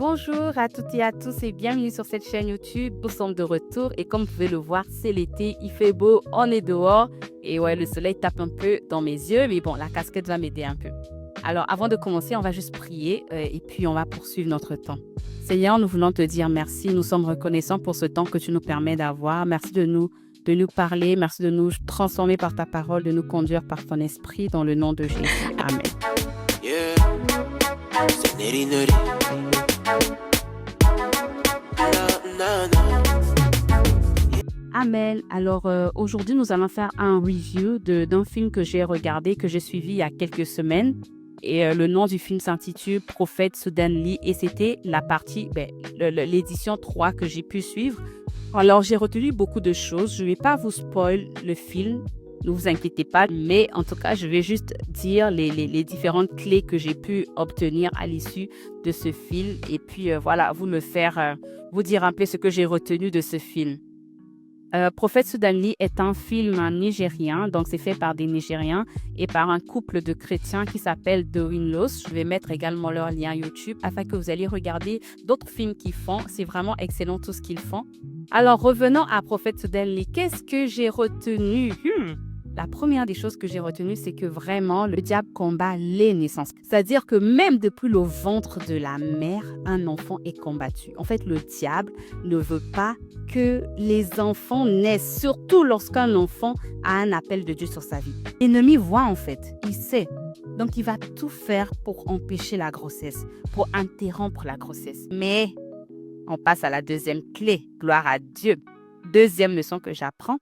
Bonjour à toutes et à tous et bienvenue sur cette chaîne YouTube. Nous sommes de retour et comme vous pouvez le voir, c'est l'été, il fait beau, on est dehors et ouais, le soleil tape un peu dans mes yeux, mais bon, la casquette va m'aider un peu. Alors, avant de commencer, on va juste prier et puis on va poursuivre notre temps. Seigneur, nous voulons te dire merci. Nous sommes reconnaissants pour ce temps que tu nous permets d'avoir. Merci de nous parler, merci de nous transformer par ta parole, de nous conduire par ton esprit dans le nom de Jésus. Amen. Yeah, c'est nitty nutty. Na, na, na. Amen. Alors aujourd'hui, nous allons faire un review d'un film que j'ai regardé, que j'ai suivi il y a quelques semaines. Et le nom du film s'intitule Prophète Sudan-Lee et c'était la partie, l'édition 3 que j'ai pu suivre. Alors j'ai retenu beaucoup de choses. Je ne vais pas vous spoil le film, ne vous inquiétez pas. Mais en tout cas, je vais juste dire les différentes clés que j'ai pu obtenir à l'issue de ce film. Et puis voilà, vous dire un peu ce que j'ai retenu de ce film. Prophète Sudan-Lee est un film nigérien, donc c'est fait par des Nigériens et par un couple de chrétiens qui s'appelle The Winlows. Je vais mettre également leur lien YouTube afin que vous alliez regarder d'autres films qu'ils font. C'est vraiment excellent tout ce qu'ils font. Alors revenons à Prophète Sudan-Lee. Qu'est-ce que j'ai retenu? La première des choses que j'ai retenues, c'est que vraiment, le diable combat les naissances. C'est-à-dire que même depuis le ventre de la mère, un enfant est combattu. En fait, le diable ne veut pas que les enfants naissent, surtout lorsqu'un enfant a un appel de Dieu sur sa vie. L'ennemi voit en fait, il sait. Donc, il va tout faire pour empêcher la grossesse, pour interrompre la grossesse. Mais, on passe à la deuxième clé, gloire à Dieu. Deuxième leçon que j'apprends,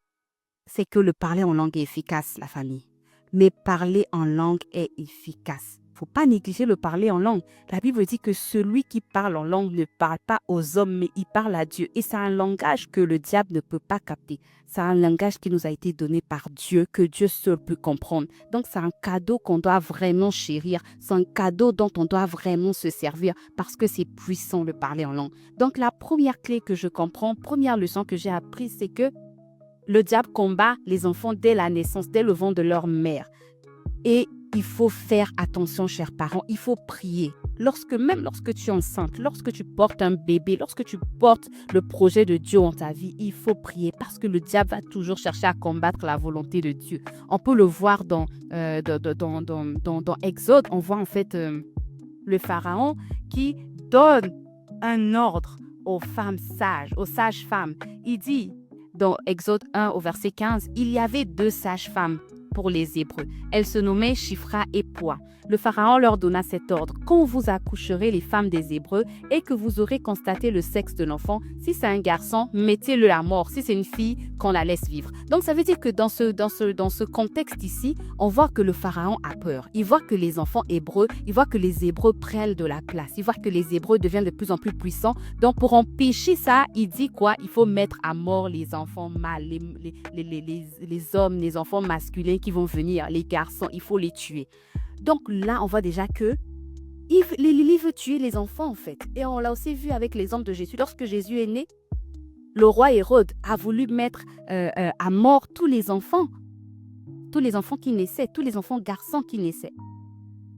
c'est que le parler en langue est efficace, la famille. Mais parler en langue est efficace. Il ne faut pas négliger le parler en langue. La Bible dit que celui qui parle en langue ne parle pas aux hommes, mais il parle à Dieu. Et c'est un langage que le diable ne peut pas capter. C'est un langage qui nous a été donné par Dieu, que Dieu seul peut comprendre. Donc, c'est un cadeau qu'on doit vraiment chérir. C'est un cadeau dont on doit vraiment se servir parce que c'est puissant le parler en langue. Donc, la première clé que je comprends, première leçon que j'ai apprise, c'est que le diable combat les enfants dès la naissance, dès le ventre de leur mère. Et il faut faire attention, chers parents, il faut prier. Même lorsque tu es enceinte, lorsque tu portes un bébé, lorsque tu portes le projet de Dieu en ta vie, il faut prier parce que le diable va toujours chercher à combattre la volonté de Dieu. On peut le voir dans Exode, on voit en fait le pharaon qui donne un ordre aux femmes sages, aux sages-femmes. Il dit, dans Exode 1 au verset 15, il y avait 2 sages-femmes pour les Hébreux. Elles se nommaient Shifra et Poua. Le Pharaon leur donna cet ordre. Quand vous accoucherez les femmes des Hébreux et que vous aurez constaté le sexe de l'enfant, si c'est un garçon, mettez-le à mort. Si c'est une fille, qu'on la laisse vivre. Donc ça veut dire que dans ce contexte ici, on voit que le Pharaon a peur. Il voit que les enfants hébreux, il voit que les Hébreux prennent de la place. Il voit que les Hébreux deviennent de plus en plus puissants. Donc pour empêcher ça, il dit quoi? Il faut mettre à mort les enfants mâles, les hommes, les enfants masculins qui vont venir, les garçons, il faut les tuer. Donc là, on voit déjà que il veut tuer les enfants en fait. Et on l'a aussi vu avec l'exemple de Jésus. Lorsque Jésus est né, le roi Hérode a voulu mettre à mort tous les enfants qui naissaient, tous les enfants garçons qui naissaient.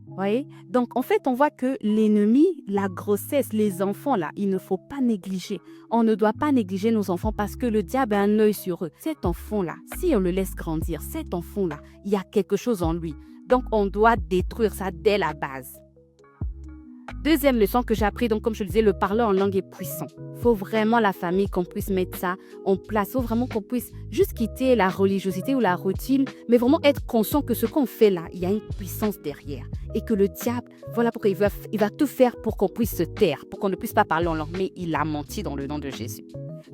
Vous voyez? Donc, en fait, on voit que l'ennemi, la grossesse, les enfants, là, il ne faut pas négliger. On ne doit pas négliger nos enfants parce que le diable a un œil sur eux. Cet enfant-là, si on le laisse grandir, cet enfant-là, il y a quelque chose en lui. Donc, on doit détruire ça dès la base. Deuxième leçon que j'ai appris, donc comme je le disais, le parler en langue est puissant. Il faut vraiment la famille qu'on puisse mettre ça en place. Il faut vraiment qu'on puisse juste quitter la religiosité ou la routine, mais vraiment être conscient que ce qu'on fait là, il y a une puissance derrière. Et que le diable, voilà pourquoi il va tout faire pour qu'on puisse se taire, pour qu'on ne puisse pas parler en langue, mais il a menti dans le nom de Jésus.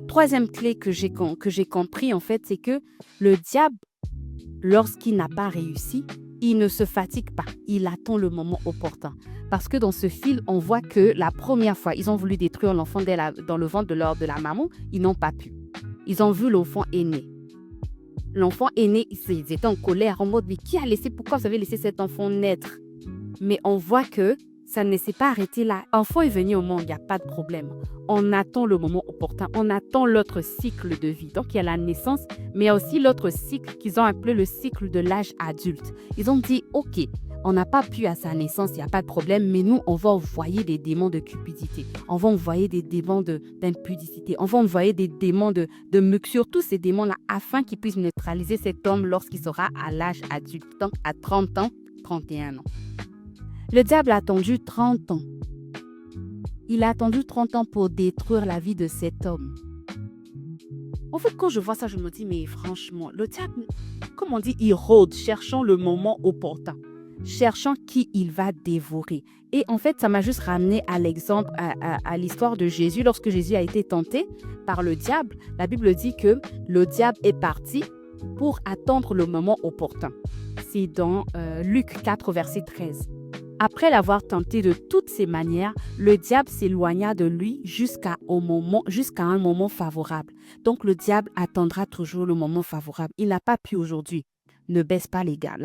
Troisième clé que j'ai compris en fait, c'est que le diable, lorsqu'il n'a pas réussi, il ne se fatigue pas, il attend le moment opportun. Parce que dans ce film, on voit que la première fois, ils ont voulu détruire l'enfant dans le ventre de la maman, ils n'ont pas pu. Ils ont vu l'enfant aîné. L'enfant aîné, ils étaient en colère, en mode, mais pourquoi vous avez laissé cet enfant naître? Mais on voit que ça ne s'est pas arrêté là. L'enfant est venu au monde, il n'y a pas de problème. On attend le moment opportun, on attend l'autre cycle de vie. Donc, il y a la naissance, mais il y a aussi l'autre cycle qu'ils ont appelé le cycle de l'âge adulte. Ils ont dit, OK, On n'a pas pu à sa naissance, il n'y a pas de problème, mais nous, on va envoyer des démons de cupidité. On va envoyer des démons d'impudicité. On va envoyer des démons de mixture, tous ces démons-là, afin qu'ils puissent neutraliser cet homme lorsqu'il sera à l'âge adulte, donc à 30 ans, 31 ans. Le diable a attendu 30 ans. Il a attendu 30 ans pour détruire la vie de cet homme. En fait, quand je vois ça, je me dis, mais franchement, le diable, comme on dit, il rôde, cherchant le moment opportun, cherchant qui il va dévorer. Et en fait, ça m'a juste ramené à l'exemple, à l'histoire de Jésus. Lorsque Jésus a été tenté par le diable, la Bible dit que le diable est parti pour attendre le moment opportun. C'est dans Luc 4, verset 13. Après l'avoir tenté de toutes ses manières, le diable s'éloigna de lui jusqu'à un moment favorable. Donc, le diable attendra toujours le moment favorable. Il n'a pas pu aujourd'hui. Ne baisse pas les gardes.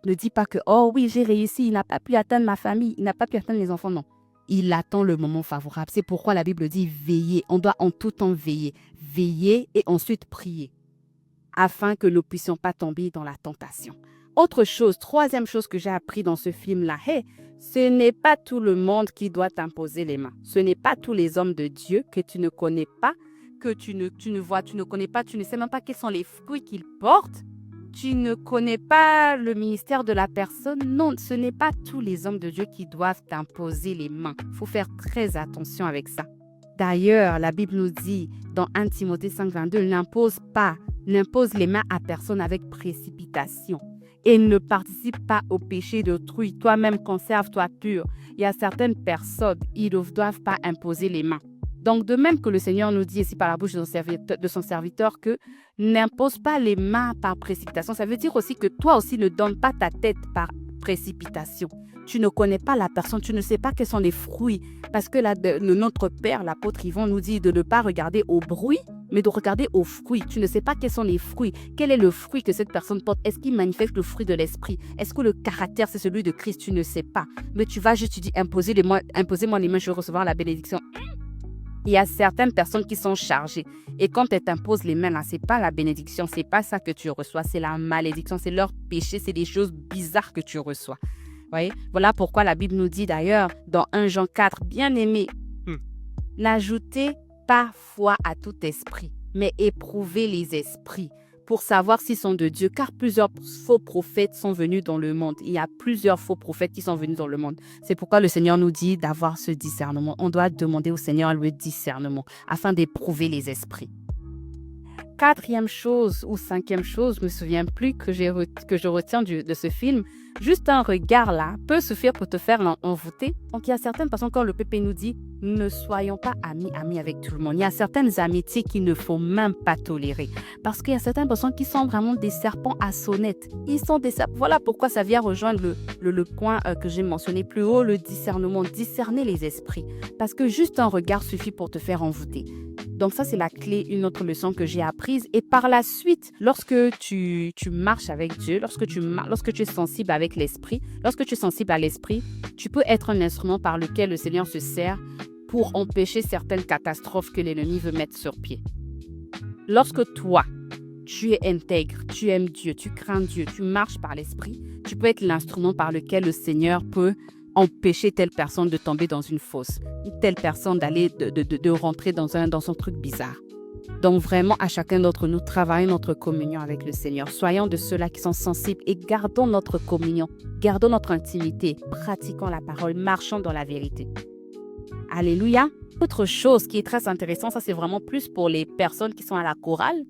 Ne dis pas que « Oh oui, j'ai réussi, il n'a pas pu atteindre ma famille, il n'a pas pu atteindre les enfants. » Non. Il attend le moment favorable. C'est pourquoi la Bible dit « Veillez ». On doit en tout temps veiller. Veiller et ensuite prier afin que nous ne puissions pas tomber dans la tentation. Autre chose, troisième chose que j'ai appris dans ce film-là, ce n'est pas tout le monde qui doit t'imposer les mains. Ce n'est pas tous les hommes de Dieu que tu ne connais pas, que tu ne vois, tu ne connais pas, tu ne sais même pas quels sont les fruits qu'ils portent. Tu ne connais pas le ministère de la personne. Non, ce n'est pas tous les hommes de Dieu qui doivent t'imposer les mains. Il faut faire très attention avec ça. D'ailleurs, la Bible nous dit dans 1 Timothée 5,22, n'impose les mains à personne avec précipitation. Et ne participe pas au péché d'autrui. Toi-même, conserve-toi pur. Il y a certaines personnes, ils ne doivent pas imposer les mains. Donc, de même que le Seigneur nous dit ici par la bouche de son serviteur que n'impose pas les mains par précipitation. Ça veut dire aussi que toi aussi ne donne pas ta tête par précipitation. Tu ne connais pas la personne, tu ne sais pas quels sont les fruits. Parce que notre Père, l'apôtre Yvon, nous dit de ne pas regarder au bruit, mais de regarder aux fruits. Tu ne sais pas quels sont les fruits. Quel est le fruit que cette personne porte? Est-ce qu'il manifeste le fruit de l'esprit? Est-ce que le caractère, c'est celui de Christ? Tu ne sais pas. Mais tu vas juste, tu dis, imposez-moi les mains, je vais recevoir la bénédiction. Il y a certaines personnes qui sont chargées. Et quand elles t'imposent les mains, là, ce n'est pas la bénédiction, ce n'est pas ça que tu reçois, c'est la malédiction, c'est leur péché, c'est des choses bizarres que tu reçois. Voyez? Voilà pourquoi la Bible nous dit d'ailleurs, dans 1 Jean 4, bien-aimé, n'ajoutez pas foi à tout esprit, mais éprouvez les esprits pour savoir s'ils sont de Dieu, car plusieurs faux prophètes sont venus dans le monde. Il y a plusieurs faux prophètes qui sont venus dans le monde. C'est pourquoi le Seigneur nous dit d'avoir ce discernement. On doit demander au Seigneur le discernement afin d'éprouver les esprits. Quatrième chose ou cinquième chose, je ne me souviens plus que je retiens de ce film, juste un regard là peut suffire pour te faire envoûter. Donc il y a certaines personnes, quand le Pépé nous dit, ne soyons pas amis avec tout le monde. Il y a certaines amitiés qu'il ne faut même pas tolérer. Parce qu'il y a certaines personnes qui sont vraiment des serpents à sonnette. Ils sont des serpents. Voilà pourquoi ça vient rejoindre le point que j'ai mentionné plus haut, le discernement, discerner les esprits. Parce que juste un regard suffit pour te faire envoûter. Donc ça, c'est la clé, une autre leçon que j'ai apprise. Et par la suite, lorsque tu marches avec Dieu, lorsque tu es sensible avec l'esprit, lorsque tu es sensible à l'esprit, tu peux être un instrument par lequel le Seigneur se sert pour empêcher certaines catastrophes que l'ennemi veut mettre sur pied. Lorsque toi, tu es intègre, tu aimes Dieu, tu crains Dieu, tu marches par l'esprit, tu peux être l'instrument par lequel le Seigneur peut empêcher telle personne de tomber dans une fosse, telle personne d'aller de rentrer dans son truc bizarre. Donc vraiment, à chacun d'entre nous, travaillons notre communion avec le Seigneur. Soyons de ceux-là qui sont sensibles et gardons notre communion, gardons notre intimité, pratiquons la parole, marchons dans la vérité. Alléluia. Autre chose qui est très intéressante, ça c'est vraiment plus pour les personnes qui sont à la chorale,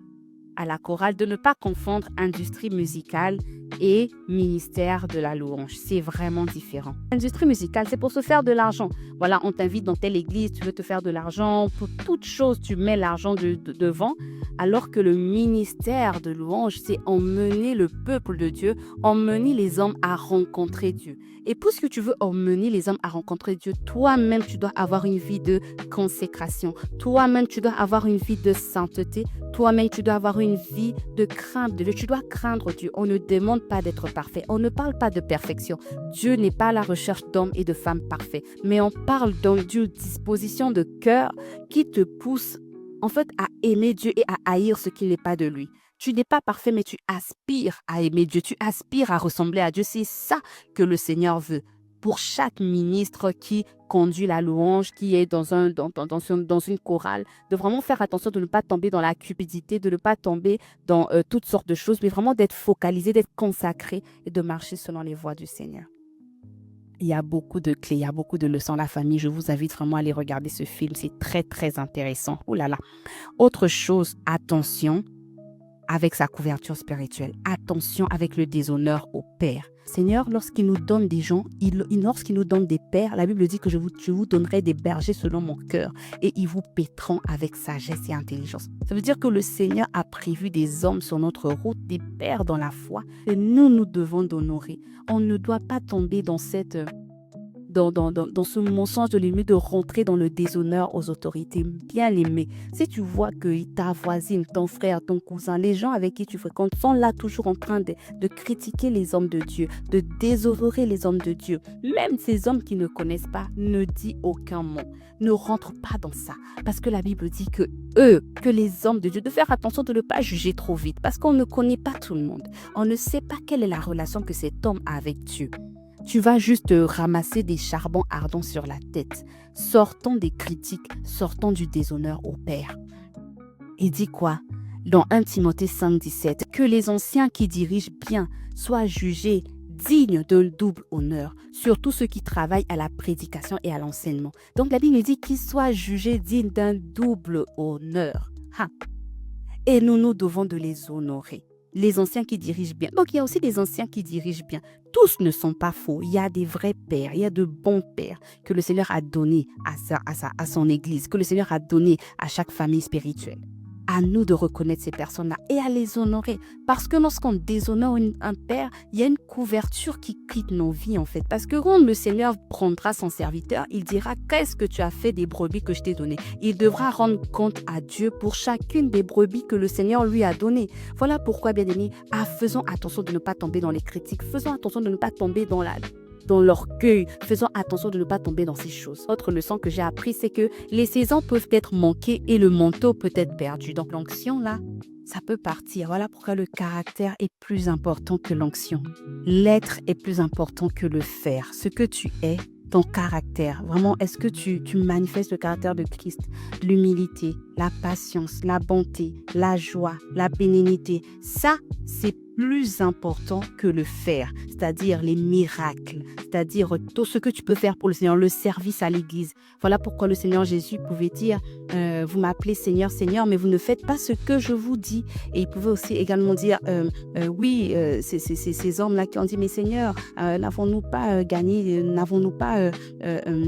de ne pas confondre industrie musicale et ministère de la louange. C'est vraiment différent. L'industrie musicale, c'est pour se faire de l'argent. Voilà, on t'invite dans telle église, tu veux te faire de l'argent. Pour toute chose, tu mets l'argent devant. Alors que le ministère de louange, c'est emmener le peuple de Dieu, emmener les hommes à rencontrer Dieu. Et puisque tu veux emmener les hommes à rencontrer Dieu, toi-même, tu dois avoir une vie de consécration. Toi-même, tu dois avoir une vie de sainteté. Toi-même, tu dois avoir une vie de crainte de Dieu. Tu dois craindre Dieu. On ne demande pas d'être parfait. On ne parle pas de perfection. Dieu n'est pas à la recherche d'hommes et de femmes parfaits. Mais on parle d'une disposition de cœur qui te pousse en fait à aimer Dieu et à haïr ce qui n'est pas de lui. Tu n'es pas parfait, mais tu aspires à aimer Dieu, tu aspires à ressembler à Dieu. C'est ça que le Seigneur veut. Pour chaque ministre qui conduit la louange, qui est dans une chorale, de vraiment faire attention de ne pas tomber dans la cupidité, de ne pas tomber dans toutes sortes de choses, mais vraiment d'être focalisé, d'être consacré et de marcher selon les voies du Seigneur. Il y a beaucoup de clés, il y a beaucoup de leçons. La famille, je vous invite vraiment à aller regarder ce film. C'est très, très intéressant. Oh là là. Autre chose, attention avec sa couverture spirituelle. Attention avec le déshonneur au Père. Seigneur, lorsqu'il nous donne des gens, lorsqu'il nous donne des pères, la Bible dit que je vous donnerai des bergers selon mon cœur et ils vous paîtront avec sagesse et intelligence. Ça veut dire que le Seigneur a prévu des hommes sur notre route, des pères dans la foi que nous devons d'honorer. On ne doit pas tomber dans ce mensonge de l'ennemi de rentrer dans le déshonneur aux autorités. Bien aimé, si tu vois que ta voisine, ton frère, ton cousin, les gens avec qui tu fréquentes sont là toujours en train de critiquer les hommes de Dieu, de déshonorer les hommes de Dieu, même ces hommes qui ne connaissent pas, ne dis aucun mot. Ne rentre pas dans ça. Parce que la Bible dit que les hommes de Dieu, de faire attention de ne pas juger trop vite. Parce qu'on ne connaît pas tout le monde. On ne sait pas quelle est la relation que cet homme a avec Dieu. Tu vas juste ramasser des charbons ardents sur la tête. Sortons des critiques, sortons du déshonneur au Père. Il dit quoi? Dans 1 Timothée 5,17, que les anciens qui dirigent bien soient jugés dignes de double honneur, surtout ceux qui travaillent à la prédication et à l'enseignement. Donc la Bible dit qu'ils soient jugés dignes d'un double honneur. Et nous devons de les honorer. Les anciens qui dirigent bien. Donc, il y a aussi des anciens qui dirigent bien. Tous ne sont pas faux. Il y a des vrais pères, il y a de bons pères que le Seigneur a donné à son Église, que le Seigneur a donné à chaque famille spirituelle. À nous de reconnaître ces personnes-là et à les honorer. Parce que lorsqu'on déshonore un père, il y a une couverture qui quitte nos vies en fait. Parce que quand le Seigneur prendra son serviteur, il dira « Qu'est-ce que tu as fait des brebis que je t'ai données ?» Il devra rendre compte à Dieu pour chacune des brebis que le Seigneur lui a données. Voilà pourquoi, bien aimés, faisons attention de ne pas tomber dans les critiques. Faisons attention de ne pas tomber dans l'orgueil. Faisons attention de ne pas tomber dans ces choses. Autre leçon que j'ai appris, c'est que les saisons peuvent être manquées et le manteau peut être perdu. Donc l'onction, là, ça peut partir. Voilà pourquoi le caractère est plus important que l'onction. L'être est plus important que le faire. Ce que tu es, ton caractère. Vraiment, est-ce que tu manifestes le caractère de Christ? L'humilité, la patience, la bonté, la joie, la bénignité. Ça, c'est plus important que le faire, c'est-à-dire les miracles, c'est-à-dire tout ce que tu peux faire pour le Seigneur, le service à l'Église. Voilà pourquoi le Seigneur Jésus pouvait dire vous m'appelez Seigneur, Seigneur, mais vous ne faites pas ce que je vous dis. Et il pouvait aussi également dire ces hommes-là qui ont dit mais Seigneur, n'avons-nous pas gagné, n'avons-nous pas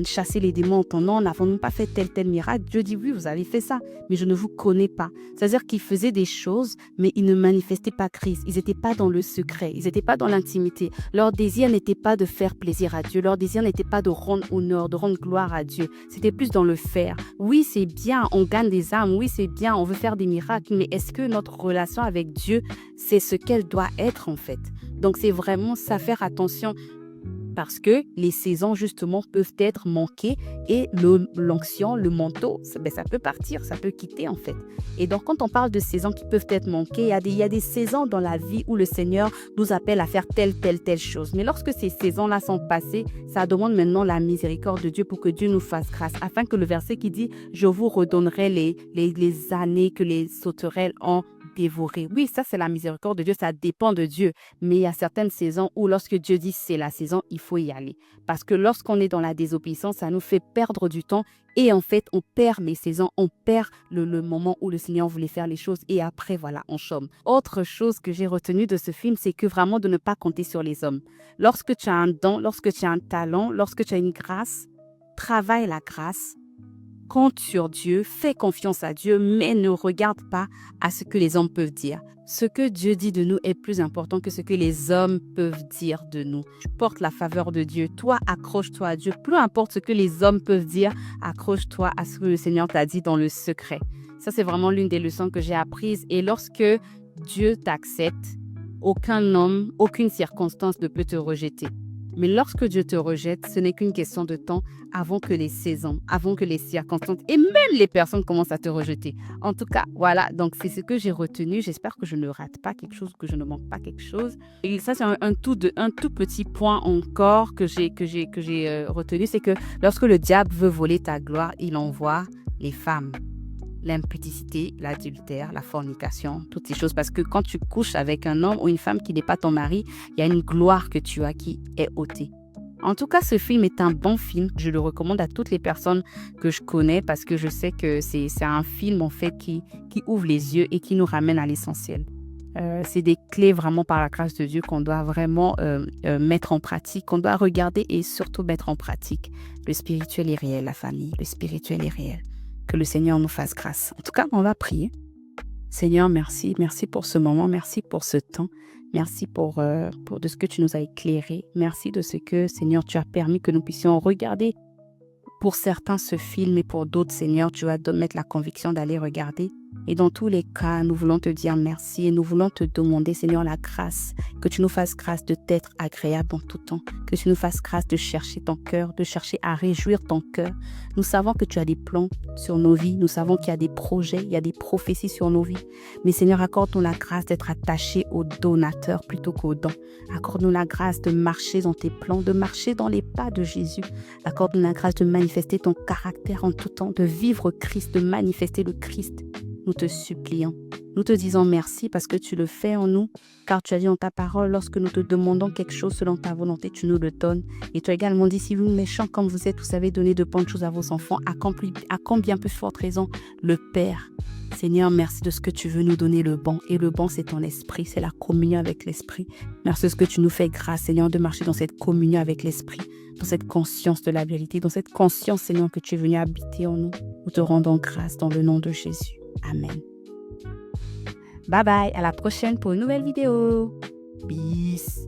chassé les démons en ton nom, n'avons-nous pas fait tel miracle? Dieu dit oui, vous avez fait ça, mais je ne vous connais pas. C'est-à-dire qu'ils faisaient des choses, mais ils ne manifestaient pas Christ. Ils n'étaient pas dans le secret, ils n'étaient pas dans l'intimité. Leur désir n'était pas de faire plaisir à Dieu, leur désir n'était pas de rendre honneur, de rendre gloire à Dieu. C'était plus dans le faire. Oui, c'est bien, on gagne des âmes, oui, c'est bien, on veut faire des miracles, mais est-ce que notre relation avec Dieu, c'est ce qu'elle doit être en fait? Donc c'est vraiment ça, faire attention. Parce que les saisons, justement, peuvent être manquées et l'onction, le manteau, ça peut partir, ça peut quitter, en fait. Et donc, quand on parle de saisons qui peuvent être manquées, il y a des saisons dans la vie où le Seigneur nous appelle à faire telle chose. Mais lorsque ces saisons-là sont passées, ça demande maintenant la miséricorde de Dieu pour que Dieu nous fasse grâce, afin que le verset qui dit « Je vous redonnerai les années que les sauterelles ont dévoré. » Oui, ça, c'est la miséricorde de Dieu, ça dépend de Dieu. Mais il y a certaines saisons où lorsque Dieu dit c'est la saison, il faut y aller. Parce que lorsqu'on est dans la désobéissance, ça nous fait perdre du temps et en fait, on perd les saisons, on perd le moment où le Seigneur voulait faire les choses et après, voilà, on chôme. Autre chose que j'ai retenue de ce film, c'est que vraiment de ne pas compter sur les hommes. Lorsque tu as un don, lorsque tu as un talent, lorsque tu as une grâce, travaille la grâce. Compte sur Dieu, fais confiance à Dieu, mais ne regarde pas à ce que les hommes peuvent dire. Ce que Dieu dit de nous est plus important que ce que les hommes peuvent dire de nous. Tu portes la faveur de Dieu. Toi, accroche-toi à Dieu. Peu importe ce que les hommes peuvent dire, accroche-toi à ce que le Seigneur t'a dit dans le secret. Ça, c'est vraiment l'une des leçons que j'ai apprises. Et lorsque Dieu t'accepte, aucun homme, aucune circonstance ne peut te rejeter. Mais lorsque Dieu te rejette, ce n'est qu'une question de temps avant que les saisons, avant que les circonstances et même les personnes commencent à te rejeter. En tout cas, voilà, donc c'est ce que j'ai retenu. J'espère que je ne rate pas quelque chose, que je ne manque pas quelque chose. Et ça, c'est un tout petit point encore que j'ai retenu, c'est que lorsque le diable veut voler ta gloire, il envoie les femmes. L'impudicité, l'adultère, la fornication, toutes ces choses. Parce que quand tu couches avec un homme ou une femme qui n'est pas ton mari, il y a une gloire que tu as qui est ôtée. En tout cas, ce film est un bon film. Je le recommande à toutes les personnes que je connais parce que je sais que c'est un film en fait qui ouvre les yeux et qui nous ramène à l'essentiel. C'est des clés vraiment par la grâce de Dieu qu'on doit vraiment mettre en pratique, qu'on doit regarder et surtout mettre en pratique. Le spirituel est réel, la famille. Le spirituel est réel. Que le Seigneur nous fasse grâce. En tout cas, on va prier. Seigneur, merci. Merci pour ce moment. Merci pour ce temps. Merci pour de ce que tu nous as éclairé. Merci de ce que, Seigneur, tu as permis que nous puissions regarder pour certains ce film et pour d'autres, Seigneur, tu vas mettre la conviction d'aller regarder. Et dans tous les cas, nous voulons te dire merci et nous voulons te demander, Seigneur, la grâce, que tu nous fasses grâce de t'être agréable en tout temps, que tu nous fasses grâce de chercher ton cœur, de chercher à réjouir ton cœur. Nous savons que tu as des plans sur nos vies, nous savons qu'il y a des projets, il y a des prophéties sur nos vies. Mais Seigneur, accorde-nous la grâce d'être attachés au donateur plutôt qu'aux dons. Accorde-nous la grâce de marcher dans tes plans, de marcher dans les pas de Jésus. Accorde-nous la grâce de manifester ton caractère en tout temps, de vivre Christ, de manifester le Christ. Nous te supplions. Nous te disons merci parce que tu le fais en nous, car tu as dit dans ta parole, lorsque nous te demandons quelque chose selon ta volonté, tu nous le donnes. Et tu as également dit, si vous, méchants comme vous êtes, vous savez donner de bonnes choses à vos enfants, à combien plus forte raison le Père. Seigneur, merci de ce que tu veux nous donner le bon. Et le bon, c'est ton esprit, c'est la communion avec l'esprit. Merci de ce que tu nous fais grâce, Seigneur, de marcher dans cette communion avec l'esprit, dans cette conscience de la vérité, dans cette conscience, Seigneur, que tu es venu habiter en nous. Nous te rendons grâce dans le nom de Jésus. Amen. Bye bye, à la prochaine pour une nouvelle vidéo. Peace.